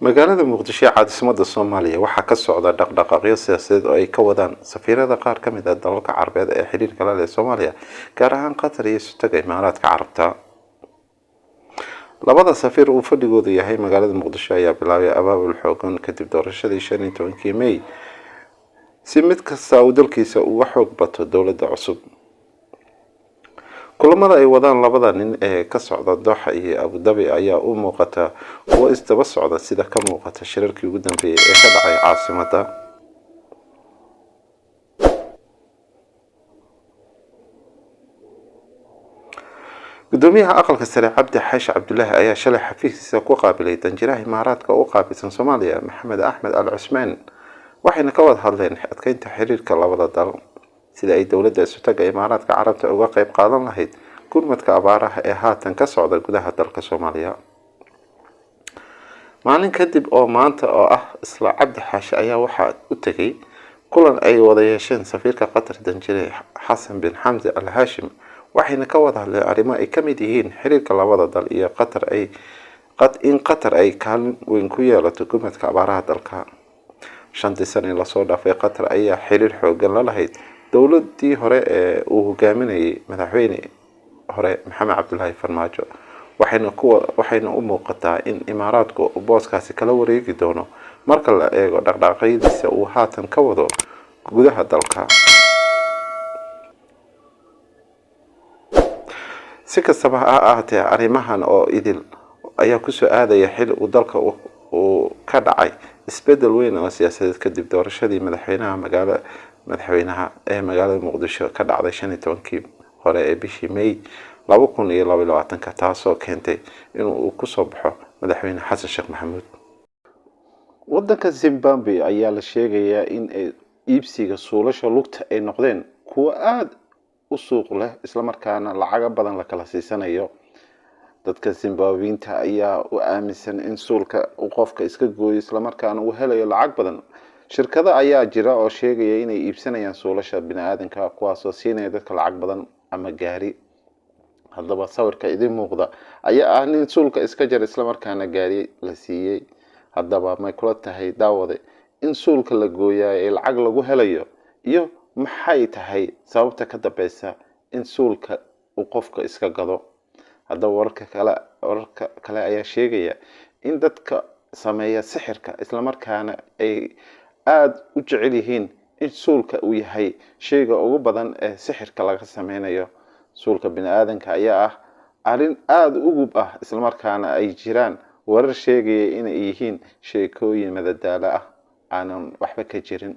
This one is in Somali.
magaalada muqdisho ee caasimadda Soomaaliya waxaa ka socda dhaqdhaqaaqyo siyaasadeed oo ay ka wadaan safiirada qaar ka mid ah dalalka Carabeed ee xiriirka la leh Soomaaliya, gaar ahaan Qatar iyo Sultanka Imaaraadka Carabta. labada safiir uu fadhigoodu yahay magaalada Muqdisho ayaa bilaabay abaabul xoogan kadib doorashadii 15 May si mid kasta uu dalkiisa uga xoog bato dowladda cusub. kulamada ay wadaan labada nin ee ka socda Doha iyo Abu Dhabi ayaa u muuqata kuwo isdaba socda sida ka muuqata shirarkii ugu dambeeyay ee ka dhacay caasimadda. gudoomiyaha aqalka sare Cabdi Xaashi Cabdullaahi ayaa shalay xafiiskiisa ku qaabilay danjiraha Imaaraadka u qaabilsan Soomaaliya Maxamed Axmed Al Cusmaan, waxayna ka wada hadleen adkeynta xiriirka labada dal sida ay dowladda Sultanka Imaaraadka Carabta uga qayb qaadan lahayd gurmadka abaaraha ee haatan ka socda gudaha dalka Soomaaliya. maalin kadib oo maanta oo ah isla Cabdi Xaashi ayaa waxa u tagay kulan ay wada yeesheen safiirka Qatar danjire Xasan bin Xamdi Al Hashim, waxayna ka wada hadleen arrimo ay ka mid yihiin xiriirka labada dal iyo Qatar ay kaalin weyn ku yeelato gurmadka abaaraha dalka. 5 sano la soo dhaafay Qatar ayaa xiriir xoogan la lahayd dowladii hore ee uu hogaaminayay madaxweyne hore Maxamed Cabdullaahi Farmaajo, waxayna u muuqataa in Imaaraadku booskaasi kala wareegi doono marka la eego dhaqdhaqaaqyadiisa uu haatan ka wado gudaha dalka. si kastaba ha ahaatee, arrimahan oo idil ayaa ku soo aadaya xilli uu dalka uu ka dhacay isbedel weyn oo siyaasadeed kadib doorashadii madaxweynaha ee magaalada Muqdisho ka dhacday 15 hore ee bishii May 2022, taasoo keentay inuu ku soo baxo madaxweyne Xasan Sheekh Maxamuud. waddanka Zimbabwe ayaa la sheegayaa in iibsiga suulasha lugta ay noqdeen kuwo aad u suuq leh isla markaana lacag badan la kala siisanayo. dadka Zimbabweenta ayaa u aaminsan in suulka uu qofka iska gooyo isla markaana uu helayo lacag badan. shirkado ayaa jira oo sheegaya inay iibsanayaan suulasha bini'aadanka kuwaas oo siinaya dadka lacag badan ama gaari. haddaba sawirka idin muuqda ayaa ah nin suulka iska jar isla markaana gaari la siiyay. haddaba may kula tahay daawade in suulka la gooyaa ee lacag lagu helayo, iyo maxay tahay sababta ka dambeysa in suulka uu qofka iska gado? haddaba wararka kale ayaa sheegaya in dadka sameeya sixirka isla markaana ay aad u jecel yihiin in suulka uu yahay shayga ugu badan ee sixirka laga sameynayo. suulka bini'aadanka ayaa ah arrin aad u gub ah isla markaana ay jiraan warar sheegaya inay yihiin sheekooyin madadaalo ah aanan waxba ka jirin.